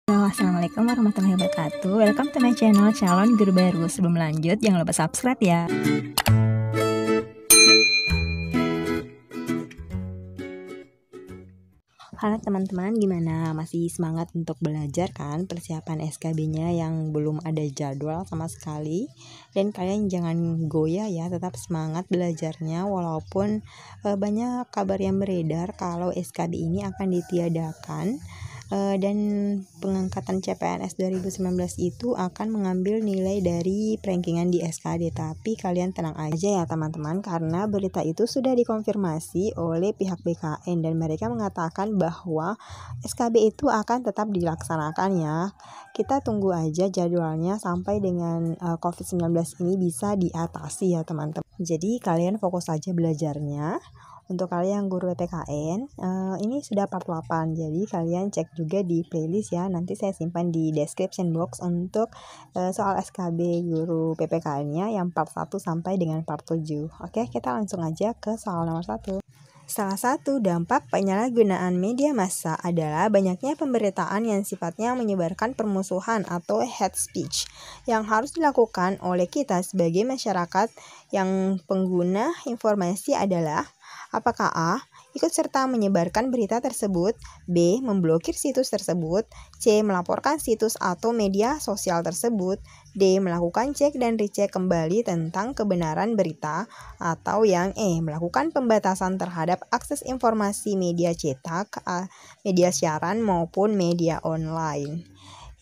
Assalamualaikum warahmatullahi wabarakatuh. Welcome to my channel calon guru baru. Sebelum lanjut, jangan lupa subscribe ya. Halo teman-teman, gimana? Masih semangat untuk belajar kan? Persiapan SKB-nya yang belum ada jadwal sama sekali. Dan kalian jangan goyah ya, tetap semangat belajarnya walaupun banyak kabar yang beredar kalau SKB ini akan ditiadakan. Dan pengangkatan CPNS 2019 itu akan mengambil nilai dari rankingan di SKD. Tapi kalian tenang aja ya teman-teman, karena berita itu sudah dikonfirmasi oleh pihak BKN dan mereka mengatakan bahwa SKB itu akan tetap dilaksanakan ya. Kita tunggu aja jadwalnya sampai dengan COVID-19 ini bisa diatasi ya teman-teman. Jadi kalian fokus aja belajarnya. Untuk kalian guru PPKN, ini sudah part 8, jadi kalian cek juga di playlist ya. Nanti saya simpan di description box untuk soal SKB guru PPKN-nya yang part 1 sampai dengan part 7. Oke, kita langsung aja ke soal nomor 1. Salah satu dampak penyalahgunaan media massa adalah banyaknya pemberitaan yang sifatnya menyebarkan permusuhan atau hate speech yang harus dilakukan oleh kita sebagai masyarakat yang pengguna informasi adalah: apakah A. ikut serta menyebarkan berita tersebut, B. memblokir situs tersebut, C. melaporkan situs atau media sosial tersebut, D. melakukan cek dan recheck kembali tentang kebenaran berita, atau yang E. melakukan pembatasan terhadap akses informasi media cetak, media siaran maupun media online.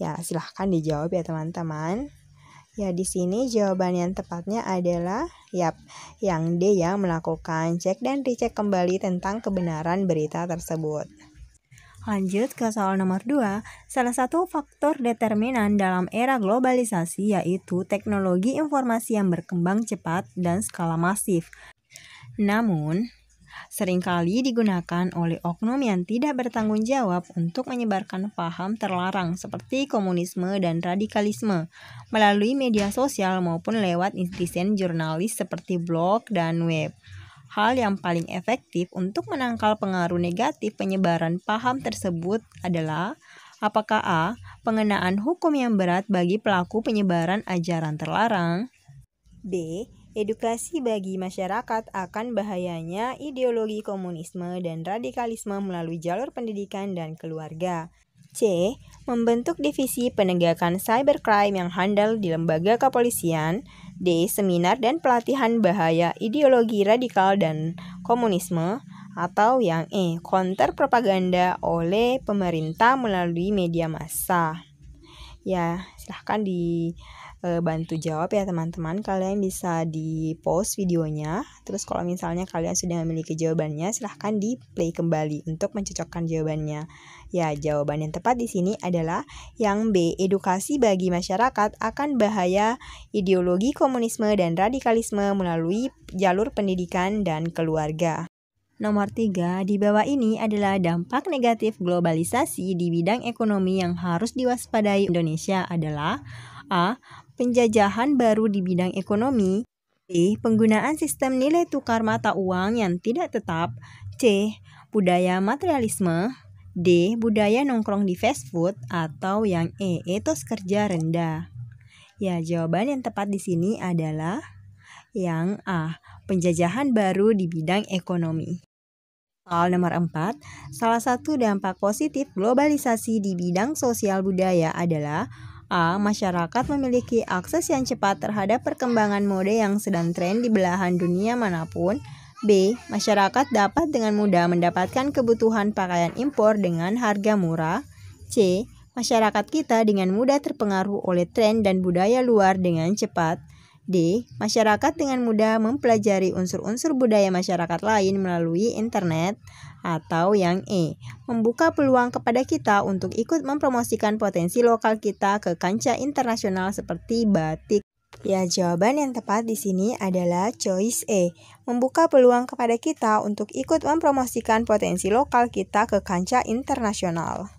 Ya, silahkan dijawab ya teman-teman. Ya, di sini jawaban yang tepatnya adalah yang D ya, melakukan cek dan recheck kembali tentang kebenaran berita tersebut. Lanjut ke soal nomor 2. Salah satu faktor determinan dalam era globalisasi yaitu teknologi informasi yang berkembang cepat dan skala masif. Namun, seringkali digunakan oleh oknum yang tidak bertanggung jawab untuk menyebarkan paham terlarang seperti komunisme dan radikalisme melalui media sosial maupun lewat netizen jurnalis seperti blog dan web. Hal yang paling efektif untuk menangkal pengaruh negatif penyebaran paham tersebut adalah: apakah A. pengenaan hukum yang berat bagi pelaku penyebaran ajaran terlarang, B. edukasi bagi masyarakat akan bahayanya ideologi komunisme dan radikalisme melalui jalur pendidikan dan keluarga, C. membentuk divisi penegakan cybercrime yang handal di lembaga kepolisian, D. seminar dan pelatihan bahaya ideologi radikal dan komunisme, atau yang E. counter propaganda oleh pemerintah melalui media massa. Ya, silahkan dibantu jawab ya teman-teman. Kalian bisa di pause videonya. Terus kalau misalnya kalian sudah memiliki jawabannya, silahkan di play kembali untuk mencocokkan jawabannya. Ya, jawaban yang tepat di sini adalah yang B. edukasi bagi masyarakat akan bahaya ideologi komunisme dan radikalisme melalui jalur pendidikan dan keluarga. Nomor 3, di bawah ini adalah dampak negatif globalisasi di bidang ekonomi yang harus diwaspadai Indonesia adalah: A. penjajahan baru di bidang ekonomi, B. penggunaan sistem nilai tukar mata uang yang tidak tetap, C. budaya materialisme, D. budaya nongkrong di fast food, atau yang E. etos kerja rendah. Ya, jawaban yang tepat di sini adalah yang A. penjajahan baru di bidang ekonomi. Soal nomor 4, salah satu dampak positif globalisasi di bidang sosial budaya adalah: A. masyarakat memiliki akses yang cepat terhadap perkembangan mode yang sedang tren di belahan dunia manapun, B. masyarakat dapat dengan mudah mendapatkan kebutuhan pakaian impor dengan harga murah, C. masyarakat kita dengan mudah terpengaruh oleh tren dan budaya luar dengan cepat, D. masyarakat dengan mudah mempelajari unsur-unsur budaya masyarakat lain melalui internet, atau yang E. membuka peluang kepada kita untuk ikut mempromosikan potensi lokal kita ke kancah internasional seperti batik. Ya, jawaban yang tepat di sini adalah choice E. membuka peluang kepada kita untuk ikut mempromosikan potensi lokal kita ke kancah internasional.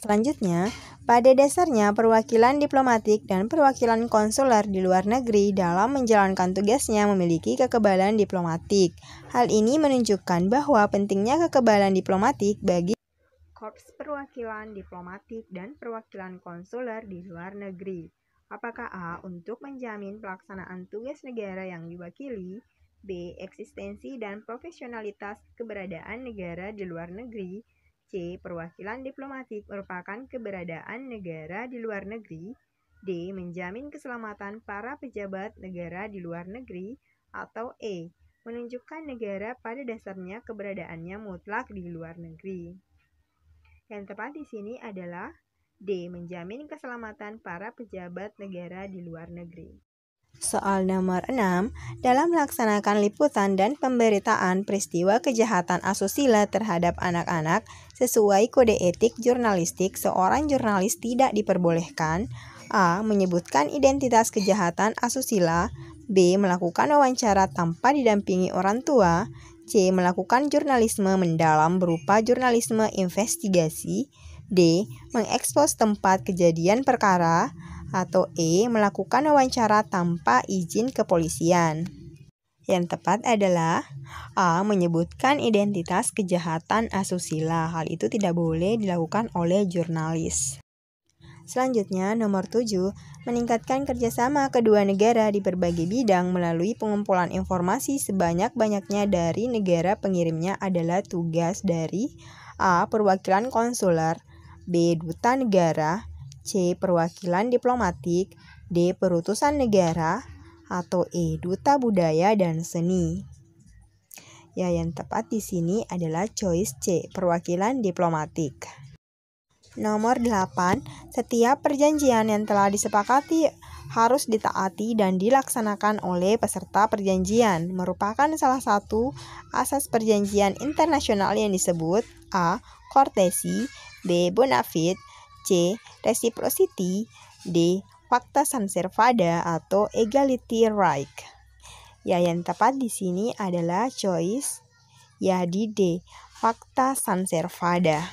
Selanjutnya, pada dasarnya perwakilan diplomatik dan perwakilan konsuler di luar negeri dalam menjalankan tugasnya memiliki kekebalan diplomatik. Hal ini menunjukkan bahwa pentingnya kekebalan diplomatik bagi Korps Perwakilan Diplomatik dan Perwakilan Konsuler di Luar Negeri. Apakah A. Untuk menjamin pelaksanaan tugas negara yang diwakili, B. Eksistensi dan profesionalitas keberadaan negara di luar negeri, C. Perwakilan diplomatik merupakan keberadaan negara di luar negeri, D. Menjamin keselamatan para pejabat negara di luar negeri, atau E. Menunjukkan negara pada dasarnya keberadaannya mutlak di luar negeri. Yang tepat di sini adalah D. Menjamin keselamatan para pejabat negara di luar negeri. Soal nomor 6, dalam melaksanakan liputan dan pemberitaan peristiwa kejahatan asusila terhadap anak-anak sesuai kode etik jurnalistik, seorang jurnalis tidak diperbolehkan A. Menyebutkan identitas kejahatan asusila, B. Melakukan wawancara tanpa didampingi orang tua, C. Melakukan jurnalisme mendalam berupa jurnalisme investigasi, D. Mengekspos tempat kejadian perkara, atau E. Melakukan wawancara tanpa izin kepolisian. Yang tepat adalah A. Menyebutkan identitas kejahatan asusila. Hal itu tidak boleh dilakukan oleh jurnalis. Selanjutnya, nomor 7, meningkatkan kerjasama kedua negara di berbagai bidang melalui pengumpulan informasi sebanyak-banyaknya dari negara pengirimnya adalah tugas dari A. Perwakilan konsuler, B. Duta negara, C. Perwakilan diplomatik, D. Perutusan negara, atau E. Duta budaya dan seni. Ya, yang tepat di sini adalah choice C. Perwakilan diplomatik. Nomor 8, setiap perjanjian yang telah disepakati harus ditaati dan dilaksanakan oleh peserta perjanjian. Merupakan salah satu asas perjanjian internasional yang disebut A. Courtesy, B. Bona fide, C. Reciprocity, D. Pacta sunt servanda atau Equality Right. Ya, yang tepat di sini adalah choice ya di D. Pacta sunt servanda.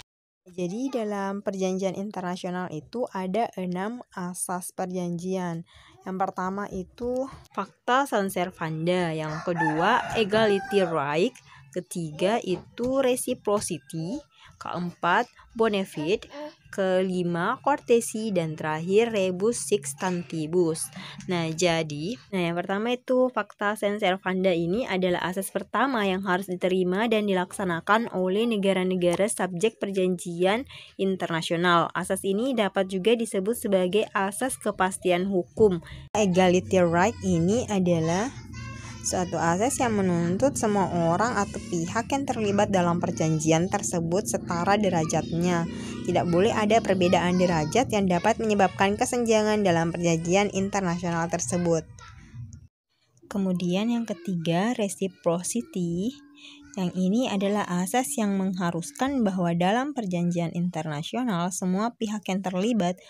Jadi dalam perjanjian internasional itu ada 6 asas perjanjian. Yang pertama itu Pacta sunt servanda, yang kedua Equality Right, ketiga itu Reciprocity, keempat Bona fide, kelima Courtesy, dan terakhir Rebus Sic Stantibus. Yang pertama itu Pacta sunt servanda ini adalah asas pertama yang harus diterima dan dilaksanakan oleh negara-negara subjek perjanjian internasional. Asas ini dapat juga disebut sebagai asas kepastian hukum. Equality Right ini adalah suatu asas yang menuntut semua orang atau pihak yang terlibat dalam perjanjian tersebut setara derajatnya. Tidak boleh ada perbedaan derajat yang dapat menyebabkan kesenjangan dalam perjanjian internasional tersebut. Kemudian yang ketiga, reciprocity. Yang ini adalah asas yang mengharuskan bahwa dalam perjanjian internasional semua pihak yang terlibat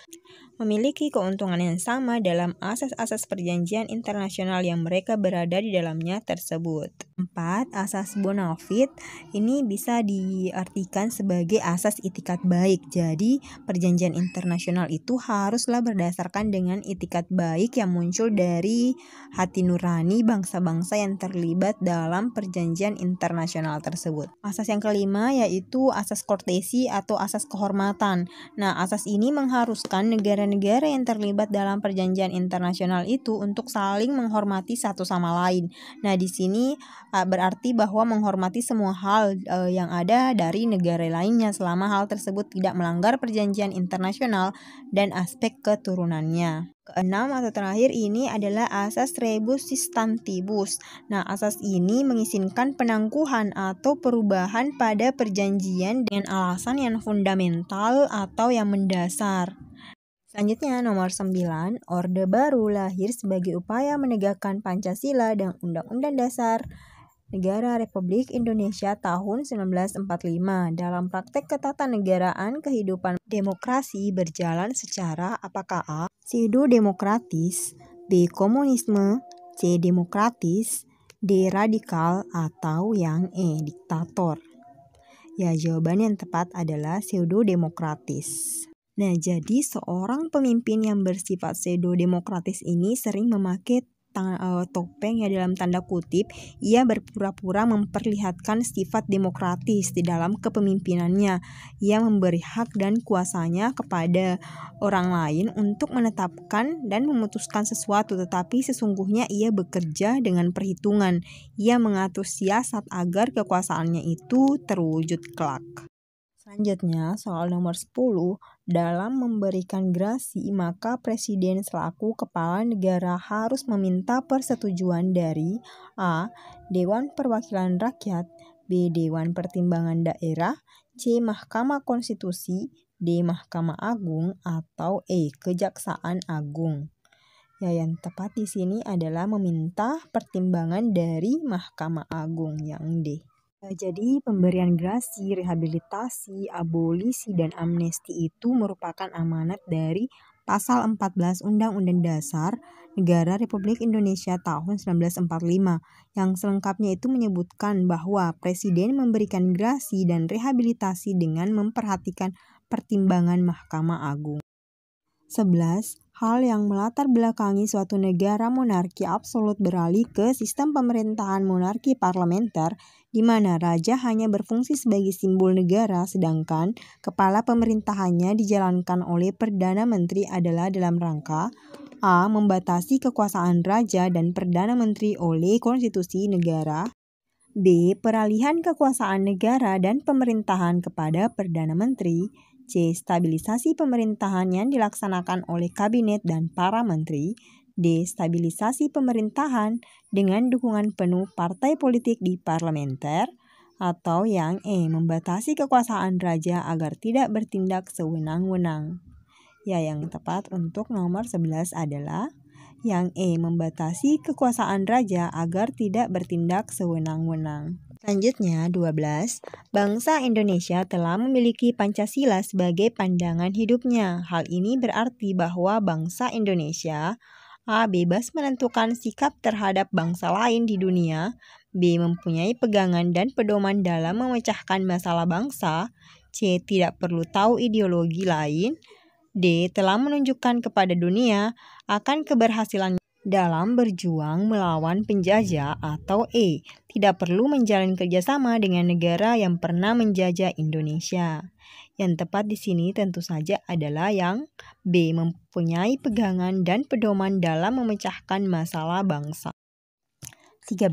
memiliki keuntungan yang sama dalam asas-asas perjanjian internasional yang mereka berada di dalamnya tersebut. 4. Asas bona fide ini bisa diartikan sebagai asas itikat baik. Jadi, perjanjian internasional itu haruslah berdasarkan dengan itikat baik yang muncul dari hati nurani bangsa-bangsa yang terlibat dalam perjanjian internasional tersebut. Asas yang kelima yaitu asas courtesy atau asas kehormatan. Nah, asas ini mengharuskan negara-negara yang terlibat dalam perjanjian internasional itu untuk saling menghormati satu sama lain. Nah, di sini berarti bahwa menghormati semua hal yang ada dari negara lainnya selama hal tersebut tidak melanggar perjanjian internasional dan aspek keturunannya. Keenam atau terakhir ini adalah asas rebus sic stantibus. Nah, asas ini mengizinkan penangguhan atau perubahan pada perjanjian dengan alasan yang fundamental atau yang mendasar. Selanjutnya nomor 9, Orde Baru lahir sebagai upaya menegakkan Pancasila dan Undang-Undang Dasar Negara Republik Indonesia tahun 1945. Dalam praktek ketatanegaraan kehidupan demokrasi berjalan secara apakah A. Pseudo-demokratis, B. Komunisme, C. Demokratis, D. Radikal, atau yang E. Diktator. Ya, jawaban yang tepat adalah pseudo-demokratis. Nah, jadi seorang pemimpin yang bersifat pseudo-demokratis ini sering memakai topeng ya dalam tanda kutip, ia berpura-pura memperlihatkan sifat demokratis di dalam kepemimpinannya. Ia memberi hak dan kuasanya kepada orang lain untuk menetapkan dan memutuskan sesuatu, tetapi sesungguhnya ia bekerja dengan perhitungan. Ia mengatur siasat agar kekuasaannya itu terwujud kelak. Selanjutnya, soal nomor 10, dalam memberikan grasi, maka presiden selaku kepala negara harus meminta persetujuan dari A. Dewan Perwakilan Rakyat, B. Dewan Pertimbangan Daerah, C. Mahkamah Konstitusi, D. Mahkamah Agung, atau E. Kejaksaan Agung. Ya, yang tepat di sini adalah meminta pertimbangan dari Mahkamah Agung, yang D. Jadi pemberian grasi, rehabilitasi, abolisi, dan amnesti itu merupakan amanat dari Pasal 14 Undang-Undang Dasar Negara Republik Indonesia tahun 1945 yang selengkapnya itu menyebutkan bahwa Presiden memberikan grasi dan rehabilitasi dengan memperhatikan pertimbangan Mahkamah Agung. 11. Hal yang melatar belakangi suatu negara monarki absolut beralih ke sistem pemerintahan monarki parlementer, di mana raja hanya berfungsi sebagai simbol negara, sedangkan kepala pemerintahannya dijalankan oleh Perdana Menteri adalah dalam rangka A. Membatasi kekuasaan raja dan Perdana Menteri oleh konstitusi negara, B. Peralihan kekuasaan negara dan pemerintahan kepada Perdana Menteri, C. Stabilisasi pemerintahan yang dilaksanakan oleh kabinet dan para menteri, D. Stabilisasi pemerintahan dengan dukungan penuh partai politik di parlementer, atau yang E. Membatasi kekuasaan raja agar tidak bertindak sewenang-wenang. Ya, yang tepat untuk nomor 11 adalah yang E. Membatasi kekuasaan raja agar tidak bertindak sewenang-wenang. Selanjutnya, 12. Bangsa Indonesia telah memiliki Pancasila sebagai pandangan hidupnya. Hal ini berarti bahwa bangsa Indonesia A. Bebas menentukan sikap terhadap bangsa lain di dunia, B. Mempunyai pegangan dan pedoman dalam memecahkan masalah bangsa, C. Tidak perlu tahu ideologi lain, D. Telah menunjukkan kepada dunia akan keberhasilan dalam berjuang melawan penjajah, atau E. Tidak perlu menjalin kerjasama dengan negara yang pernah menjajah Indonesia. Yang tepat di sini tentu saja adalah yang B. Mempunyai pegangan dan pedoman dalam memecahkan masalah bangsa. 13.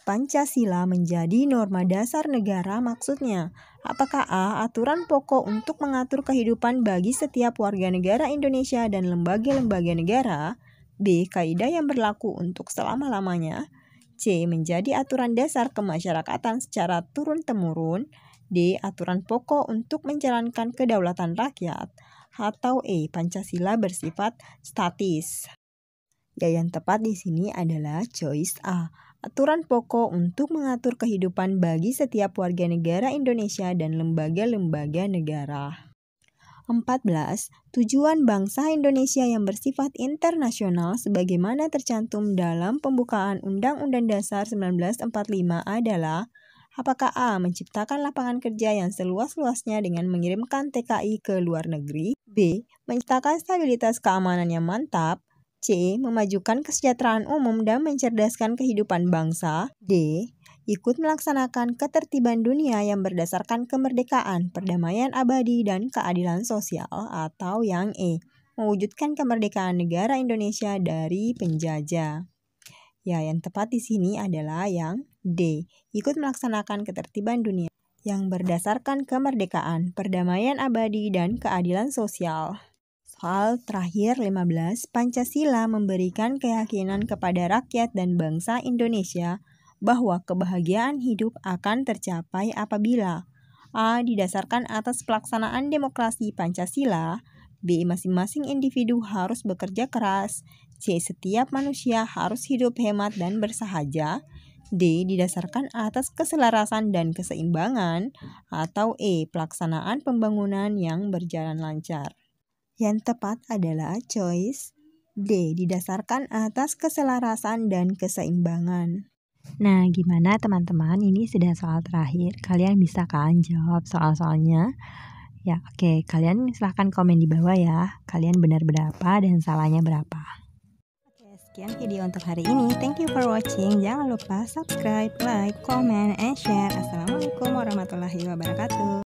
Pancasila menjadi norma dasar negara maksudnya. Apakah A. Aturan pokok untuk mengatur kehidupan bagi setiap warga negara Indonesia dan lembaga-lembaga negara, B. Kaidah yang berlaku untuk selama-lamanya, C. Menjadi aturan dasar kemasyarakatan secara turun-temurun, D. Aturan pokok untuk menjalankan kedaulatan rakyat, atau E. Pancasila bersifat statis. Ya, yang tepat di sini adalah choice A. Aturan pokok untuk mengatur kehidupan bagi setiap warga negara Indonesia dan lembaga-lembaga negara. 14. Tujuan bangsa Indonesia yang bersifat internasional sebagaimana tercantum dalam pembukaan Undang-Undang Dasar 1945 adalah apakah A. Menciptakan lapangan kerja yang seluas-luasnya dengan mengirimkan TKI ke luar negeri, B. Menciptakan stabilitas keamanan yang mantap, C. Memajukan kesejahteraan umum dan mencerdaskan kehidupan bangsa, D. Ikut melaksanakan ketertiban dunia yang berdasarkan kemerdekaan, perdamaian abadi, dan keadilan sosial, atau yang E. Mewujudkan kemerdekaan negara Indonesia dari penjajah. Ya, yang tepat di sini adalah yang D. Ikut melaksanakan ketertiban dunia yang berdasarkan kemerdekaan, perdamaian abadi, dan keadilan sosial. Soal terakhir 15, Pancasila memberikan keyakinan kepada rakyat dan bangsa Indonesia bahwa kebahagiaan hidup akan tercapai apabila A. Didasarkan atas pelaksanaan demokrasi Pancasila, B. Masing-masing individu harus bekerja keras, C. Setiap manusia harus hidup hemat dan bersahaja, D. Didasarkan atas keselarasan dan keseimbangan, atau E. Pelaksanaan pembangunan yang berjalan lancar. Yang tepat adalah choice D. Didasarkan atas keselarasan dan keseimbangan. Nah, gimana teman-teman? Ini sudah soal terakhir. Kalian bisa kan jawab soal-soalnya? Ya, oke. Kalian silahkan komen di bawah ya. Kalian benar berapa dan salahnya berapa. Sekian video untuk hari ini. Thank you for watching. Jangan lupa subscribe, like, comment, and share. Assalamualaikum warahmatullahi wabarakatuh.